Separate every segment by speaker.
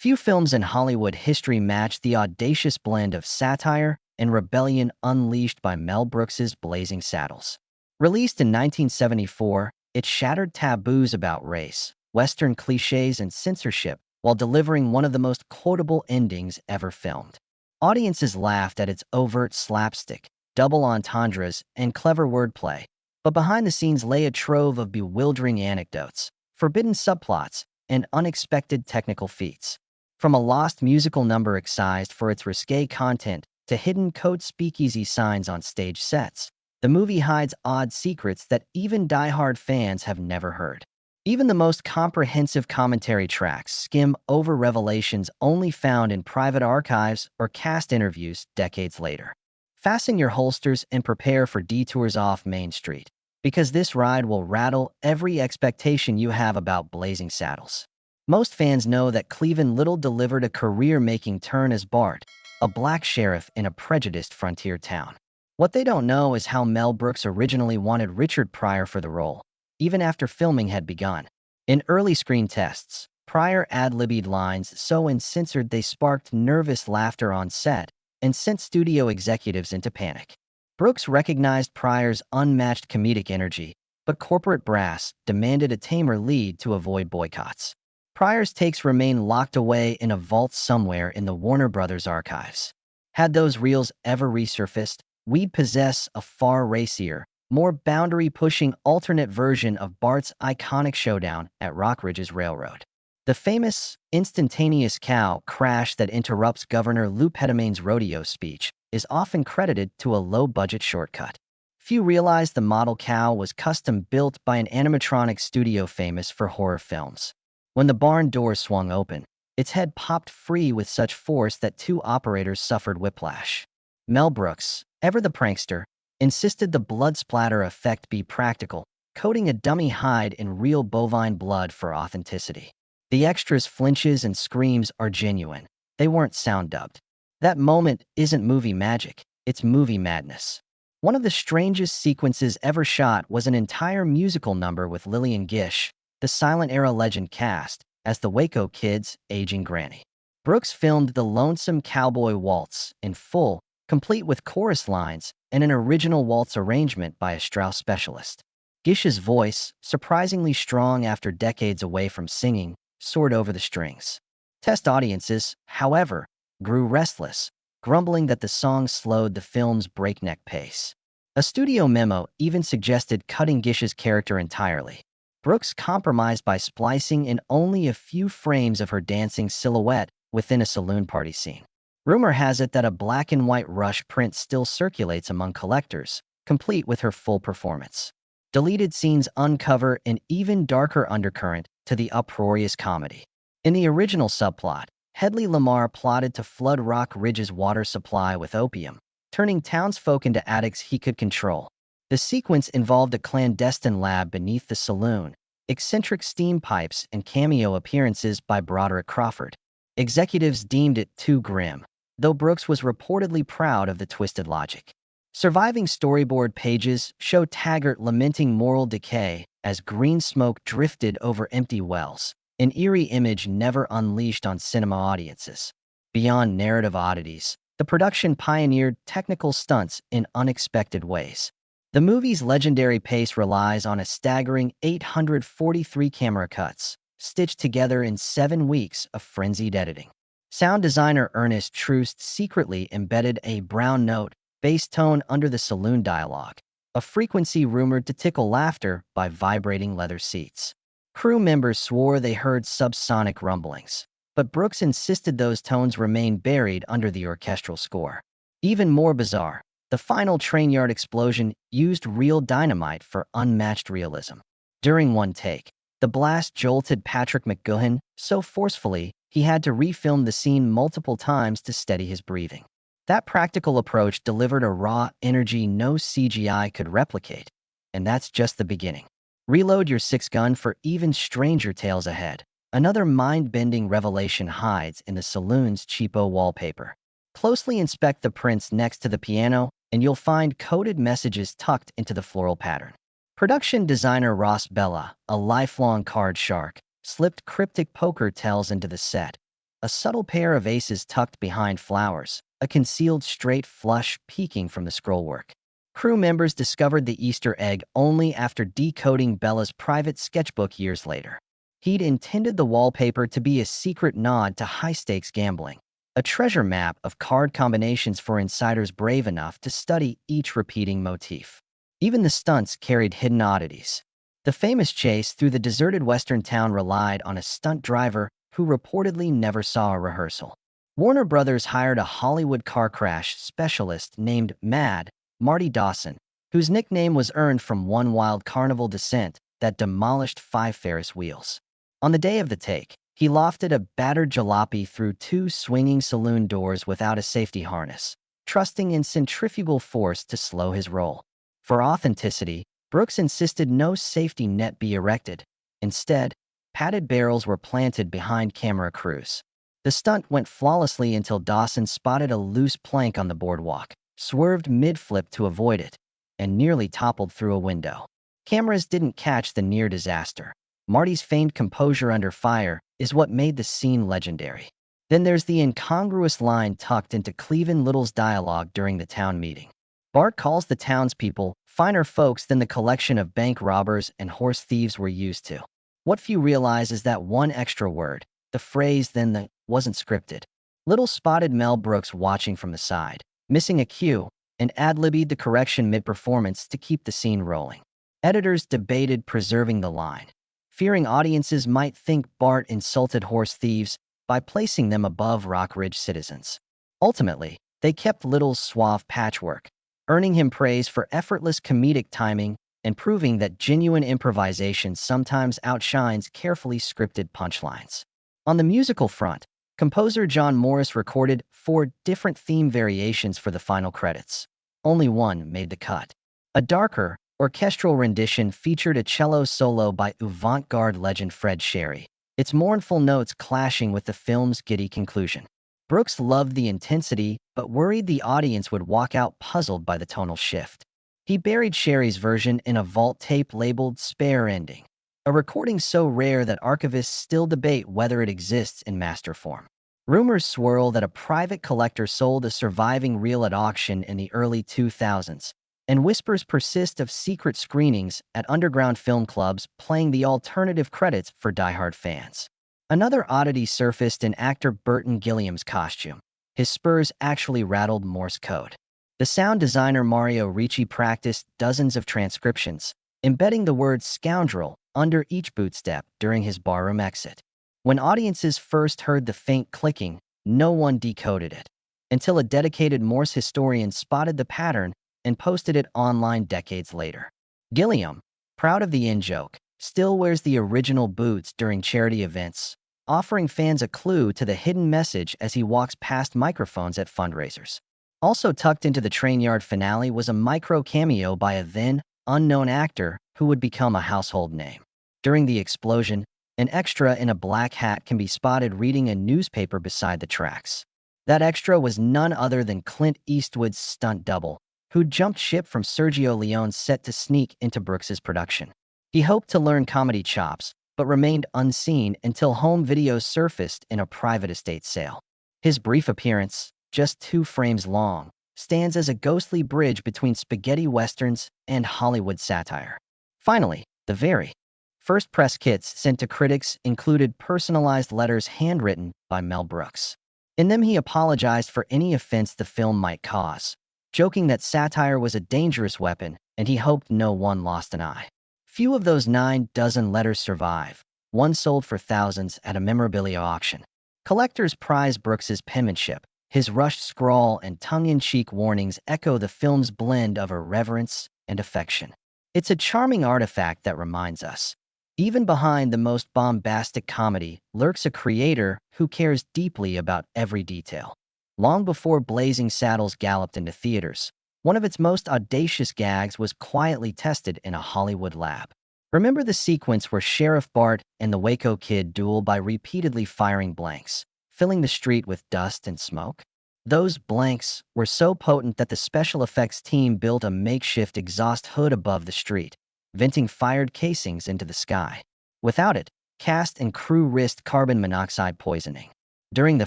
Speaker 1: Few films in Hollywood history match the audacious blend of satire and rebellion unleashed by Mel Brooks's Blazing Saddles. Released in 1974, it shattered taboos about race, Western cliches, and censorship while delivering one of the most quotable endings ever filmed. Audiences laughed at its overt slapstick, double entendres, and clever wordplay, but behind the scenes lay a trove of bewildering anecdotes, forbidden subplots, and unexpected technical feats. From a lost musical number excised for its risque content to hidden code speakeasy signs on stage sets, the movie hides odd secrets that even die-hard fans have never heard. Even the most comprehensive commentary tracks skim over revelations only found in private archives or cast interviews decades later. Fasten your holsters and prepare for detours off Main Street, because this ride will rattle every expectation you have about Blazing Saddles. Most fans know that Cleavon Little delivered a career-making turn as Bart, a black sheriff in a prejudiced frontier town. What they don't know is how Mel Brooks originally wanted Richard Pryor for the role, even after filming had begun. In early screen tests, Pryor ad-libbed lines so uncensored they sparked nervous laughter on set and sent studio executives into panic. Brooks recognized Pryor's unmatched comedic energy, but corporate brass demanded a tamer lead to avoid boycotts. Pryor's takes remain locked away in a vault somewhere in the Warner Brothers archives. Had those reels ever resurfaced, we'd possess a far racier, more boundary-pushing alternate version of Bart's iconic showdown at Rockridge's Railroad. The famous, instantaneous cow crash that interrupts Governor Lou Pettymaine's rodeo speech is often credited to a low-budget shortcut. Few realize the model cow was custom-built by an animatronic studio famous for horror films. When the barn door swung open, its head popped free with such force that two operators suffered whiplash. Mel Brooks, ever the prankster, insisted the blood splatter effect be practical, coating a dummy hide in real bovine blood for authenticity. The extras' flinches and screams are genuine. They weren't sound-dubbed. That moment isn't movie magic, it's movie madness. One of the strangest sequences ever shot was an entire musical number with Lillian Gish, the silent-era legend, cast as the Waco Kid's aging granny. Brooks filmed the Lonesome Cowboy Waltz in full, complete with chorus lines and an original waltz arrangement by a Strauss specialist. Gish's voice, surprisingly strong after decades away from singing, soared over the strings. Test audiences, however, grew restless, grumbling that the song slowed the film's breakneck pace. A studio memo even suggested cutting Gish's character entirely. Brooks compromised by splicing in only a few frames of her dancing silhouette within a saloon party scene. Rumor has it that a black-and-white Rush print still circulates among collectors, complete with her full performance. Deleted scenes uncover an even darker undercurrent to the uproarious comedy. In the original subplot, Hedley Lamarr plotted to flood Rock Ridge's water supply with opium, turning townsfolk into addicts he could control. The sequence involved a clandestine lab beneath the saloon, eccentric steam pipes, and cameo appearances by Broderick Crawford. Executives deemed it too grim, though Brooks was reportedly proud of the twisted logic. Surviving storyboard pages show Taggart lamenting moral decay as green smoke drifted over empty wells, an eerie image never unleashed on cinema audiences. Beyond narrative oddities, the production pioneered technical stunts in unexpected ways. The movie's legendary pace relies on a staggering 843 camera cuts, stitched together in 7 weeks of frenzied editing. Sound designer Ernest Troost secretly embedded a brown note bass tone under the saloon dialogue, a frequency rumored to tickle laughter by vibrating leather seats. Crew members swore they heard subsonic rumblings, but Brooks insisted those tones remain buried under the orchestral score. Even more bizarre, the final train yard explosion used real dynamite for unmatched realism. During one take, the blast jolted Patrick McGoohan so forcefully he had to refilm the scene multiple times to steady his breathing. That practical approach delivered a raw energy no CGI could replicate, and that's just the beginning. Reload your six-gun for even stranger tales ahead. Another mind-bending revelation hides in the saloon's cheapo wallpaper. Closely inspect the prints next to the piano, and you'll find coded messages tucked into the floral pattern. Production designer Ross Bella, a lifelong card shark, slipped cryptic poker tells into the set, a subtle pair of aces tucked behind flowers, a concealed straight flush peeking from the scrollwork. Crew members discovered the Easter egg only after decoding Bella's private sketchbook years later. He'd intended the wallpaper to be a secret nod to high-stakes gambling, a treasure map of card combinations for insiders brave enough to study each repeating motif. Even the stunts carried hidden oddities. The famous chase through the deserted western town relied on a stunt driver who reportedly never saw a rehearsal. Warner Brothers hired a Hollywood car crash specialist named Marty Dawson, whose nickname was earned from one wild carnival descent that demolished 5 Ferris wheels. On the day of the take, he lofted a battered jalopy through 2 swinging saloon doors without a safety harness, trusting in centrifugal force to slow his roll. For authenticity, Brooks insisted no safety net be erected. Instead, padded barrels were planted behind camera crews. The stunt went flawlessly until Dawson spotted a loose plank on the boardwalk, swerved mid-flip to avoid it, and nearly toppled through a window. Cameras didn't catch the near disaster. Marty's feigned composure under fire is what made the scene legendary. Then there's the incongruous line tucked into Cleveland Little's dialogue during the town meeting. Bart calls the townspeople finer folks than the collection of bank robbers and horse thieves were used to. What few realize is that one extra word, the phrase "then the," wasn't scripted. Little spotted Mel Brooks watching from the side, missing a cue, and ad-libbed the correction mid-performance to keep the scene rolling. Editors debated preserving the line, fearing audiences might think Bart insulted horse thieves by placing them above Rockridge citizens. Ultimately, they kept Little's suave patchwork, earning him praise for effortless comedic timing and proving that genuine improvisation sometimes outshines carefully scripted punchlines. On the musical front, composer John Morris recorded 4 different theme variations for the final credits. Only one made the cut. A darker, orchestral rendition featured a cello solo by avant-garde legend Fred Sherry, its mournful notes clashing with the film's giddy conclusion. Brooks loved the intensity, but worried the audience would walk out puzzled by the tonal shift. He buried Sherry's version in a vault tape labeled Spare Ending, a recording so rare that archivists still debate whether it exists in master form. Rumors swirl that a private collector sold a surviving reel at auction in the early 2000s, and whispers persist of secret screenings at underground film clubs playing the alternative credits for diehard fans. Another oddity surfaced in actor Burton Gilliam's costume. His spurs actually rattled Morse code. The sound designer Mario Ricci practiced dozens of transcriptions, embedding the word scoundrel under each bootstep during his barroom exit. When audiences first heard the faint clicking, no one decoded it, until a dedicated Morse historian spotted the pattern and posted it online decades later. Gilliam, proud of the in-joke, still wears the original boots during charity events, offering fans a clue to the hidden message as he walks past microphones at fundraisers. Also tucked into the Trainyard finale was a micro cameo by a then unknown actor who would become a household name. During the explosion, an extra in a black hat can be spotted reading a newspaper beside the tracks. That extra was none other than Clint Eastwood's stunt double, who jumped ship from Sergio Leone's set to sneak into Brooks's production. He hoped to learn comedy chops, but remained unseen until home videos surfaced in a private estate sale. His brief appearance, just 2 frames long, stands as a ghostly bridge between spaghetti westerns and Hollywood satire. Finally, the very first press kits sent to critics included personalized letters handwritten by Mel Brooks. In them, he apologized for any offense the film might cause, joking that satire was a dangerous weapon and he hoped no one lost an eye. Few of those 9 dozen letters survive. One sold for thousands at a memorabilia auction. Collectors prize Brooks's penmanship. His rushed scrawl and tongue-in-cheek warnings echo the film's blend of irreverence and affection. It's a charming artifact that reminds us, even behind the most bombastic comedy lurks a creator who cares deeply about every detail. Long before Blazing Saddles galloped into theaters, one of its most audacious gags was quietly tested in a Hollywood lab. Remember the sequence where Sheriff Bart and the Waco Kid duel by repeatedly firing blanks, filling the street with dust and smoke? Those blanks were so potent that the special effects team built a makeshift exhaust hood above the street, venting fired casings into the sky. Without it, cast and crew risked carbon monoxide poisoning. During the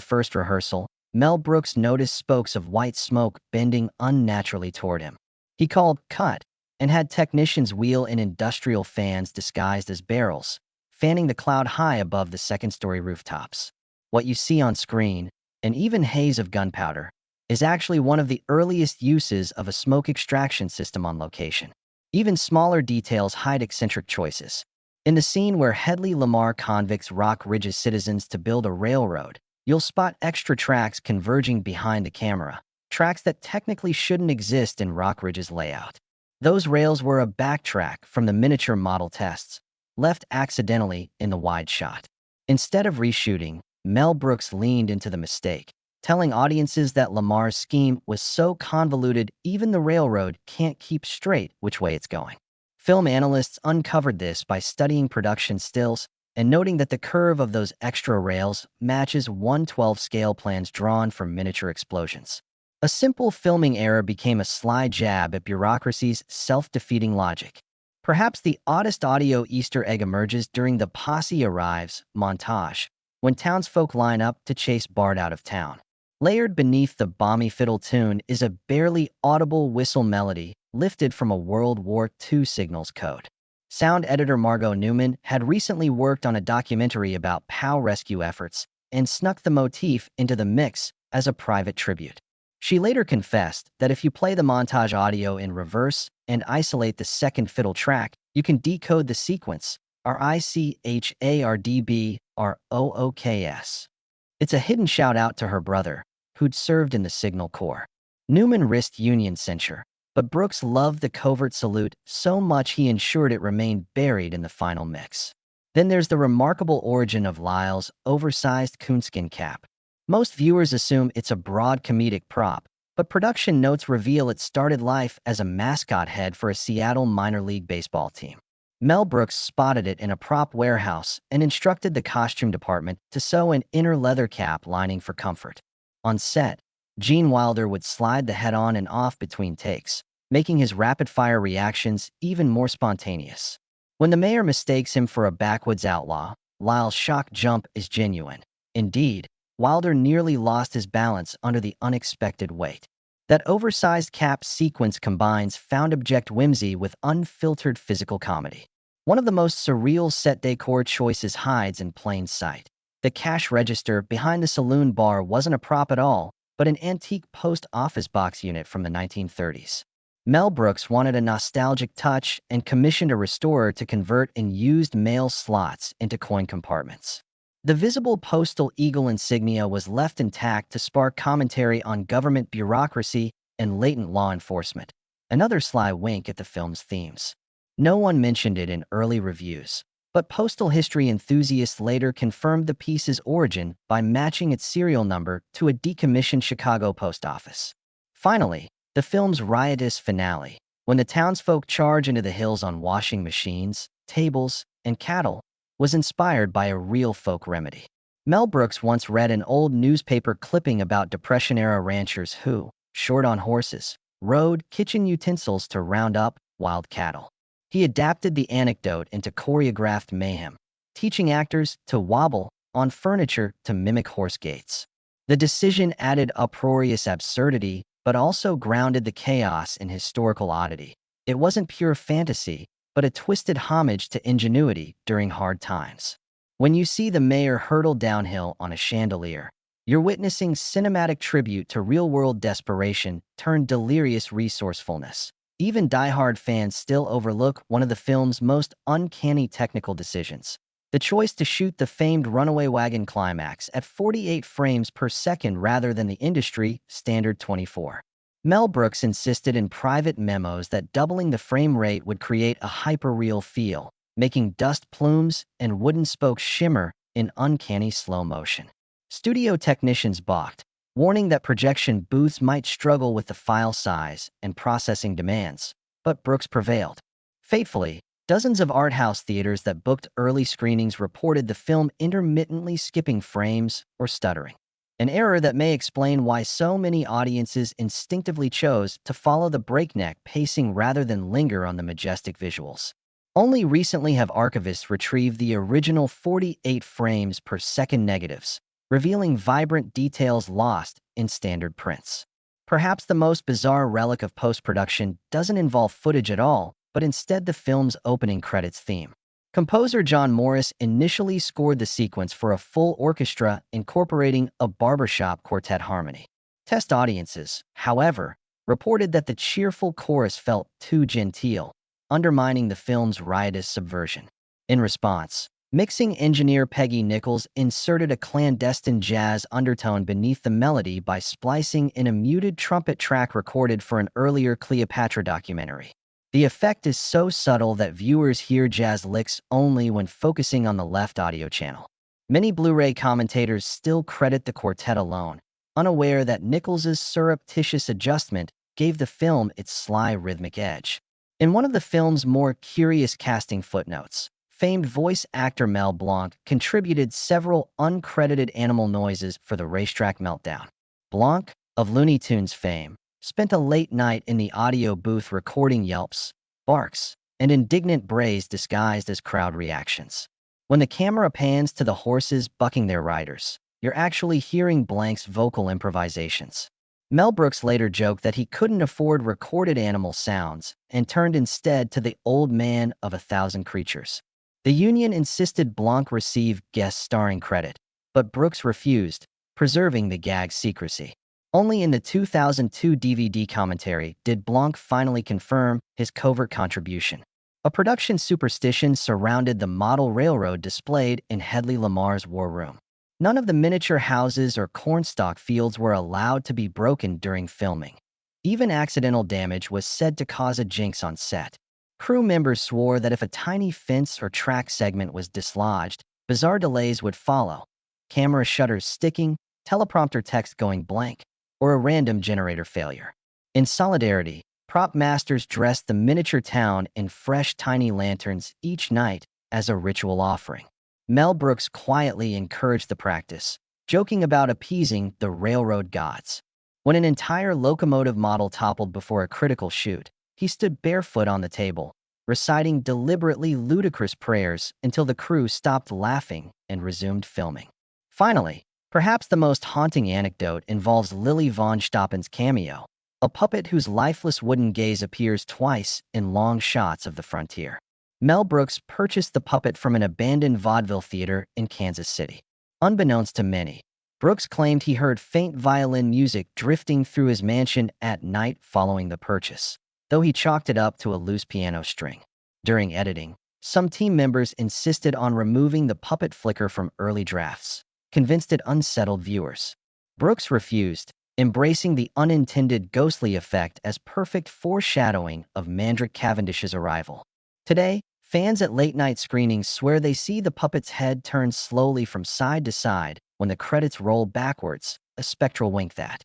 Speaker 1: first rehearsal, Mel Brooks noticed spokes of white smoke bending unnaturally toward him. He called "cut" and had technicians wheel in industrial fans disguised as barrels, fanning the cloud high above the second-story rooftops. What you see on screen, an even haze of gunpowder, is actually one of the earliest uses of a smoke extraction system on location. Even smaller details hide eccentric choices. In the scene where Headley Lamar convicts Rock Ridge's citizens to build a railroad, you'll spot extra tracks converging behind the camera, tracks that technically shouldn't exist in Rock Ridge's layout. Those rails were a backtrack from the miniature model tests, left accidentally in the wide shot. Instead of reshooting, Mel Brooks leaned into the mistake, telling audiences that Lamar's scheme was so convoluted even the railroad can't keep straight which way it's going. Film analysts uncovered this by studying production stills and noting that the curve of those extra rails matches 1/12 scale plans drawn for miniature explosions. A simple filming error became a sly jab at bureaucracy's self-defeating logic. Perhaps the oddest audio Easter egg emerges during the "Posse Arrives" montage, when townsfolk line up to chase Bart out of town. Layered beneath the balmy fiddle tune is a barely audible whistle melody lifted from a World War II signals code. Sound editor Margot Newman had recently worked on a documentary about POW rescue efforts and snuck the motif into the mix as a private tribute. She later confessed that if you play the montage audio in reverse and isolate the second fiddle track, you can decode the sequence, RICHARDBROOKS. It's a hidden shout-out to her brother, who'd served in the Signal Corps. Newman risked Union censure, but Brooks loved the covert salute so much he ensured it remained buried in the final mix. Then there's the remarkable origin of Lyle's oversized coonskin cap. Most viewers assume it's a broad comedic prop, but production notes reveal it started life as a mascot head for a Seattle minor league baseball team. Mel Brooks spotted it in a prop warehouse and instructed the costume department to sew an inner leather cap lining for comfort. On set, Gene Wilder would slide the head on and off between takes, making his rapid-fire reactions even more spontaneous. When the mayor mistakes him for a backwoods outlaw, Lyle's shock jump is genuine. Indeed, Wilder nearly lost his balance under the unexpected weight. That oversized cap sequence combines found-object whimsy with unfiltered physical comedy. One of the most surreal set decor choices hides in plain sight. The cash register behind the saloon bar wasn't a prop at all, but an antique post office box unit from the 1930s. Mel Brooks wanted a nostalgic touch and commissioned a restorer to convert used mail slots into coin compartments. The visible postal eagle insignia was left intact to spark commentary on government bureaucracy and latent law enforcement, another sly wink at the film's themes. No one mentioned it in early reviews, but postal history enthusiasts later confirmed the piece's origin by matching its serial number to a decommissioned Chicago post office. Finally, the film's riotous finale, when the townsfolk charge into the hills on washing machines, tables, and cattle, was inspired by a real folk remedy. Mel Brooks once read an old newspaper clipping about Depression-era ranchers who, short on horses, rode kitchen utensils to round up wild cattle. He adapted the anecdote into choreographed mayhem, teaching actors to wobble on furniture to mimic horse gaits. The decision added uproarious absurdity, but also grounded the chaos in historical oddity. It wasn't pure fantasy, but a twisted homage to ingenuity during hard times. When you see the mayor hurtle downhill on a chandelier, you're witnessing cinematic tribute to real-world desperation turned delirious resourcefulness. Even die-hard fans still overlook one of the film's most uncanny technical decisions: the choice to shoot the famed runaway wagon climax at 48 frames per second rather than the industry standard 24. Mel Brooks insisted in private memos that doubling the frame rate would create a hyper-real feel, making dust plumes and wooden spokes shimmer in uncanny slow motion. Studio technicians balked, warning that projection booths might struggle with the file size and processing demands, but Brooks prevailed. Fatefully, dozens of art house theaters that booked early screenings reported the film intermittently skipping frames or stuttering. An error that may explain why so many audiences instinctively chose to follow the breakneck pacing rather than linger on the majestic visuals. Only recently have archivists retrieved the original 48 frames per second negatives, revealing vibrant details lost in standard prints. Perhaps the most bizarre relic of post-production doesn't involve footage at all, but instead the film's opening credits theme. Composer John Morris initially scored the sequence for a full orchestra incorporating a barbershop quartet harmony. Test audiences, however, reported that the cheerful chorus felt too genteel, undermining the film's riotous subversion. In response, mixing engineer Peggy Nichols inserted a clandestine jazz undertone beneath the melody by splicing in a muted trumpet track recorded for an earlier Cleopatra documentary. The effect is so subtle that viewers hear jazz licks only when focusing on the left audio channel. Many Blu-ray commentators still credit the quartet alone, unaware that Nichols's surreptitious adjustment gave the film its sly rhythmic edge. In one of the film's more curious casting footnotes, famed voice actor Mel Blanc contributed several uncredited animal noises for the racetrack meltdown. Blanc, of Looney Tunes fame, spent a late night in the audio booth recording yelps, barks, and indignant brays disguised as crowd reactions. When the camera pans to the horses bucking their riders, you're actually hearing Blanc's vocal improvisations. Mel Brooks later joked that he couldn't afford recorded animal sounds and turned instead to the Old Man of a Thousand Creatures. The union insisted Blanc receive guest starring credit, but Brooks refused, preserving the gag's secrecy. Only in the 2002 DVD commentary did Blanc finally confirm his covert contribution. A production superstition surrounded the model railroad displayed in Hedley Lamar's war room. None of the miniature houses or cornstalk fields were allowed to be broken during filming. Even accidental damage was said to cause a jinx on set. Crew members swore that if a tiny fence or track segment was dislodged, bizarre delays would follow. Camera shutters sticking, teleprompter text going blank, or a random generator failure. In solidarity, prop masters dressed the miniature town in fresh tiny lanterns each night as a ritual offering. Mel Brooks quietly encouraged the practice, joking about appeasing the railroad gods. When an entire locomotive model toppled before a critical shoot, he stood barefoot on the table, reciting deliberately ludicrous prayers until the crew stopped laughing and resumed filming. Finally, perhaps the most haunting anecdote involves Lily von Stoppen's cameo, a puppet whose lifeless wooden gaze appears twice in long shots of the frontier. Mel Brooks purchased the puppet from an abandoned vaudeville theater in Kansas City. Unbeknownst to many, Brooks claimed he heard faint violin music drifting through his mansion at night following the purchase, though he chalked it up to a loose piano string. During editing, some team members insisted on removing the puppet flicker from early drafts, convinced it unsettled viewers. Brooks refused, embracing the unintended ghostly effect as perfect foreshadowing of Mandrick Cavendish's arrival. Today, fans at late-night screenings swear they see the puppet's head turn slowly from side to side when the credits roll backwards, a spectral wink that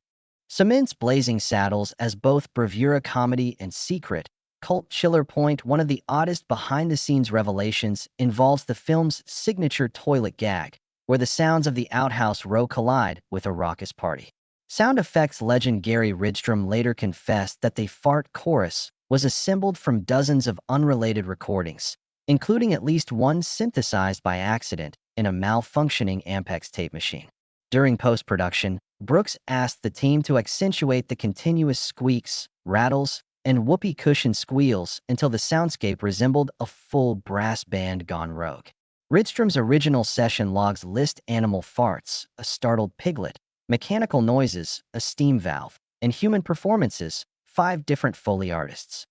Speaker 1: cements Blazing Saddles as both bravura comedy and secret cult chiller point. One of the oddest behind-the-scenes revelations involves the film's signature toilet gag, where the sounds of the outhouse row collide with a raucous party. Sound effects legend Gary Rydstrom later confessed that the fart chorus was assembled from dozens of unrelated recordings, including at least one synthesized by accident in a malfunctioning Ampex tape machine. During post-production, Brooks asked the team to accentuate the continuous squeaks, rattles, and whoopee cushion squeals until the soundscape resembled a full brass band gone rogue. Rydstrom's original session logs list animal farts, a startled piglet, mechanical noises, a steam valve, and human performances, 5 different Foley artists.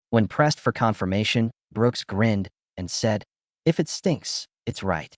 Speaker 1: When pressed for confirmation, Brooks grinned and said, "If it stinks, it's right."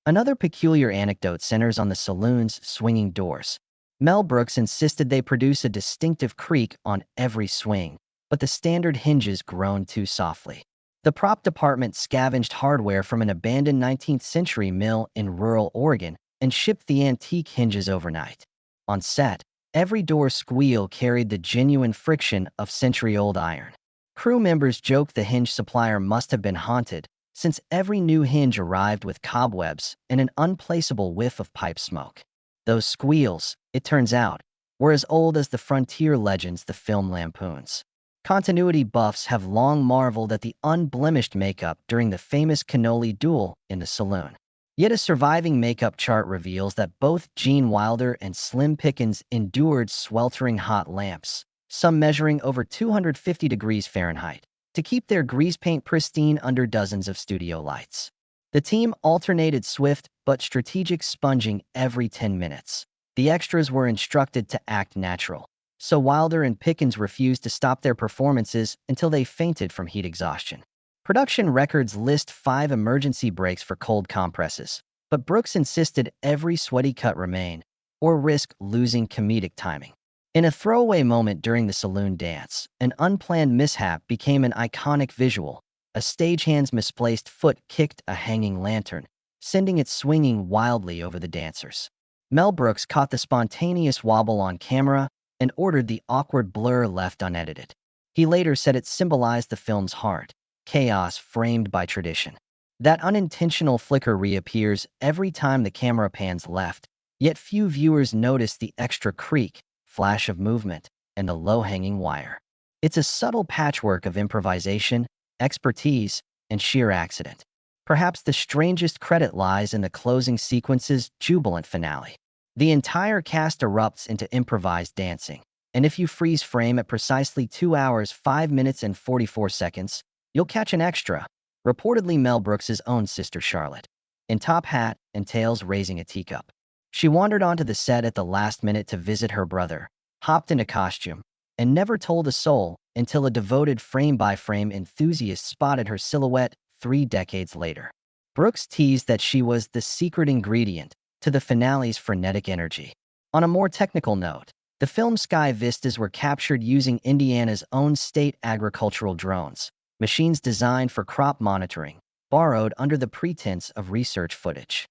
Speaker 1: Another peculiar anecdote centers on the saloon's swinging doors. Mel Brooks insisted they produce a distinctive creak on every swing, but the standard hinges groaned too softly. The prop department scavenged hardware from an abandoned 19th century mill in rural Oregon and shipped the antique hinges overnight. On set, every door squeal carried the genuine friction of century-old iron. Crew members joked the hinge supplier must have been haunted, since every new hinge arrived with cobwebs and an unplaceable whiff of pipe smoke. Those squeals, it turns out, were as old as the frontier legends the film lampoons. Continuity buffs have long marveled at the unblemished makeup during the famous cannoli duel in the saloon. Yet a surviving makeup chart reveals that both Gene Wilder and Slim Pickens endured sweltering hot lamps, some measuring over 250 degrees Fahrenheit, to keep their grease paint pristine under dozens of studio lights. The team alternated swift but strategic sponging every 10 minutes. The extras were instructed to act natural, so Wilder and Pickens refused to stop their performances until they fainted from heat exhaustion. Production records list 5 emergency breaks for cold compresses, but Brooks insisted every sweaty cut remain, or risk losing comedic timing. In a throwaway moment during the saloon dance, an unplanned mishap became an iconic visual. A stagehand's misplaced foot kicked a hanging lantern, sending it swinging wildly over the dancers. Mel Brooks caught the spontaneous wobble on camera and ordered the awkward blur left unedited. He later said it symbolized the film's heart, chaos framed by tradition. That unintentional flicker reappears every time the camera pans left, yet few viewers notice the extra creak, flash of movement, and the low-hanging wire. It's a subtle patchwork of improvisation, expertise, and sheer accident. Perhaps the strangest credit lies in the closing sequence's jubilant finale. The entire cast erupts into improvised dancing, and if you freeze frame at precisely 2 hours, 5 minutes, and 44 seconds, you'll catch an extra, reportedly Mel Brooks's own sister Charlotte, in top hat and tails raising a teacup. She wandered onto the set at the last minute to visit her brother, hopped into costume, and never told a soul until a devoted frame-by-frame enthusiast spotted her silhouette 3 decades later. Brooks teased that she was the secret ingredient to the finale's frenetic energy. On a more technical note, the film's sky vistas were captured using Indiana's own state agricultural drones, machines designed for crop monitoring, borrowed under the pretense of research footage.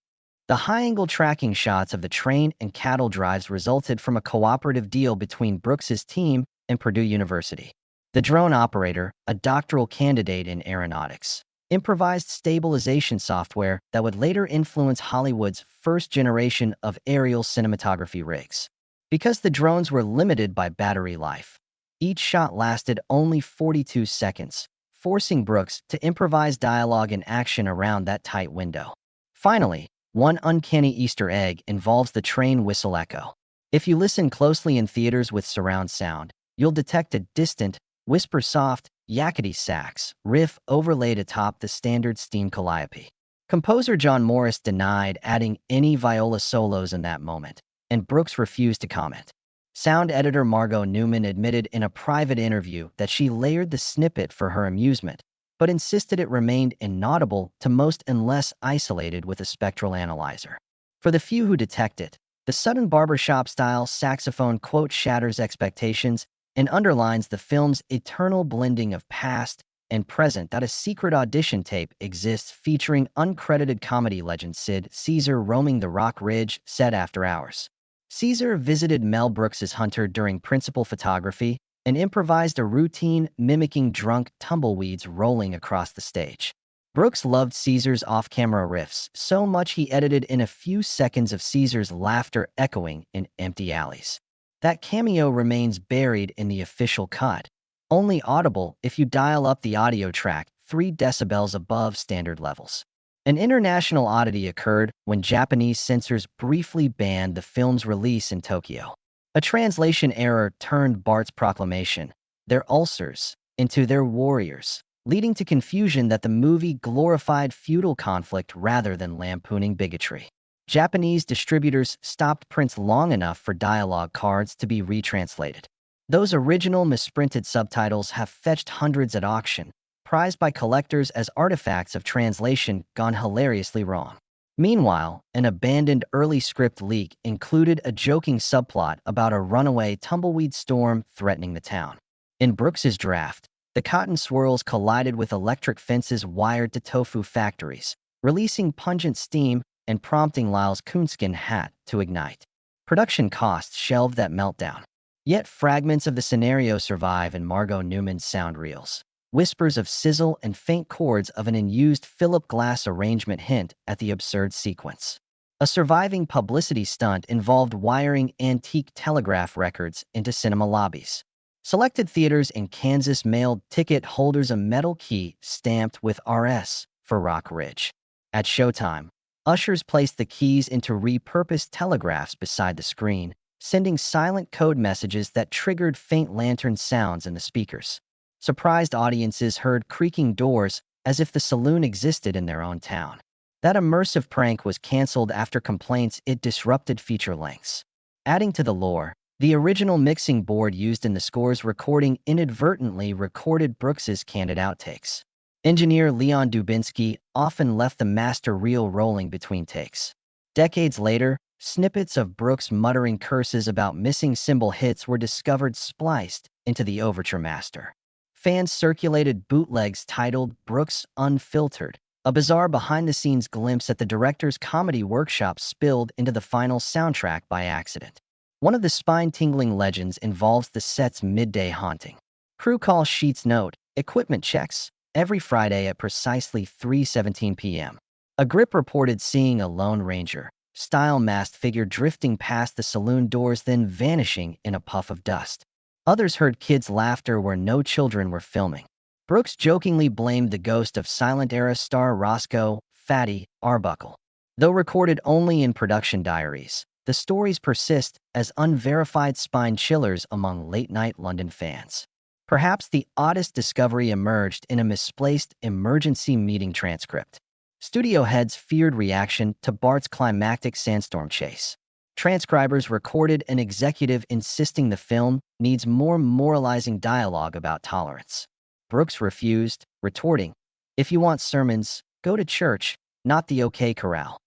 Speaker 1: The high-angle tracking shots of the train and cattle drives resulted from a cooperative deal between Brooks's team and Purdue University. The drone operator, a doctoral candidate in aeronautics, improvised stabilization software that would later influence Hollywood's first generation of aerial cinematography rigs. Because the drones were limited by battery life, each shot lasted only 42 seconds, forcing Brooks to improvise dialogue and action around that tight window. Finally, one uncanny Easter egg involves the train whistle echo. If you listen closely in theaters with surround sound, you'll detect a distant, whisper-soft, yakety sax riff overlaid atop the standard steam calliope. Composer John Morris denied adding any viola solos in that moment, and Brooks refused to comment. Sound editor Margot Newman admitted in a private interview that she layered the snippet for her amusement, but insisted it remained inaudible to most unless isolated with a spectral analyzer. For the few who detect it, the sudden barbershop-style saxophone quote shatters expectations and underlines the film's eternal blending of past and present. That a secret audition tape exists featuring uncredited comedy legend Sid Caesar roaming the Rock Ridge set after hours. Caesar visited Mel Brooks's Hunter during principal photography and improvised a routine mimicking drunk tumbleweeds rolling across the stage. Brooks loved Caesar's off-camera riffs so much he edited in a few seconds of Caesar's laughter echoing in empty alleys. That cameo remains buried in the official cut, only audible if you dial up the audio track 3 decibels above standard levels. An international oddity occurred when Japanese censors briefly banned the film's release in Tokyo. A translation error turned Bart's proclamation, "their ulcers," into "their warriors," leading to confusion that the movie glorified feudal conflict rather than lampooning bigotry. Japanese distributors stopped prints long enough for dialogue cards to be retranslated. Those original misprinted subtitles have fetched hundreds at auction, prized by collectors as artifacts of translation gone hilariously wrong. Meanwhile, an abandoned early script leak included a joking subplot about a runaway tumbleweed storm threatening the town. In Brooks's draft, the cotton swirls collided with electric fences wired to tofu factories, releasing pungent steam and prompting Lyle's coonskin hat to ignite. Production costs shelved that meltdown. Yet fragments of the scenario survive in Margot Newman's sound reels. Whispers of sizzle and faint chords of an unused Philip Glass arrangement hint at the absurd sequence. A surviving publicity stunt involved wiring antique telegraph records into cinema lobbies. Selected theaters in Kansas mailed ticket holders a metal key stamped with RS for Rock Ridge. At showtime, Ushers placed the keys into repurposed telegraphs beside the screen, sending silent code messages that triggered faint lantern sounds in the speakers. Surprised audiences heard creaking doors as if the saloon existed in their own town. That immersive prank was canceled after complaints it disrupted feature lengths. Adding to the lore, the original mixing board used in the score's recording inadvertently recorded Brooks's candid outtakes. Engineer Leon Dubinsky often left the master reel rolling between takes. Decades later, snippets of Brooks muttering curses about missing cymbal hits were discovered spliced into the overture master. Fans circulated bootlegs titled Brooks Unfiltered, a bizarre behind-the-scenes glimpse at the director's comedy workshop spilled into the final soundtrack by accident. One of the spine-tingling legends involves the set's midday haunting. Crew call sheets note, equipment checks, every Friday at precisely 3:17 p.m. A grip reported seeing a Lone Ranger style masked figure drifting past the saloon doors, then vanishing in a puff of dust. Others heard kids' laughter where no children were filming. Brooks jokingly blamed the ghost of silent-era star Roscoe "Fatty" Arbuckle. Though recorded only in production diaries, the stories persist as unverified spine chillers among late-night London fans. Perhaps the oddest discovery emerged in a misplaced emergency meeting transcript. Studio heads feared reaction to Bart's climactic sandstorm chase. Transcribers recorded an executive insisting the film needs more moralizing dialogue about tolerance. Brooks refused, retorting, "If you want sermons, go to church, not the OK Corral."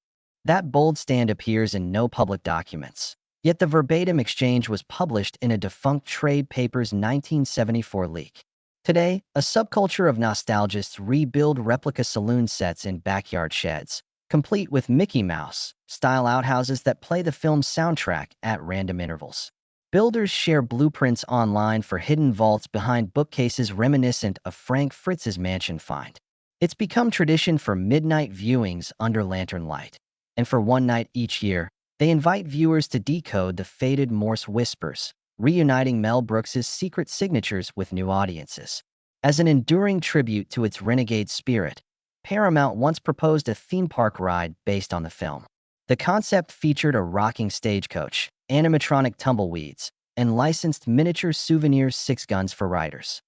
Speaker 1: That bold stand appears in no public documents. Yet the verbatim exchange was published in a defunct trade paper's 1974 leak. Today, a subculture of nostalgists rebuild replica saloon sets in backyard sheds, complete with Mickey Mouse-style outhouses that play the film's soundtrack at random intervals. Builders share blueprints online for hidden vaults behind bookcases reminiscent of Frank Fritz's mansion find. It's become tradition for midnight viewings under lantern light. And for one night each year, they invite viewers to decode the faded Morse whispers, reuniting Mel Brooks's secret signatures with new audiences. As an enduring tribute to its renegade spirit, Paramount once proposed a theme park ride based on the film. The concept featured a rocking stagecoach, animatronic tumbleweeds, and licensed miniature souvenirs 6 guns for riders.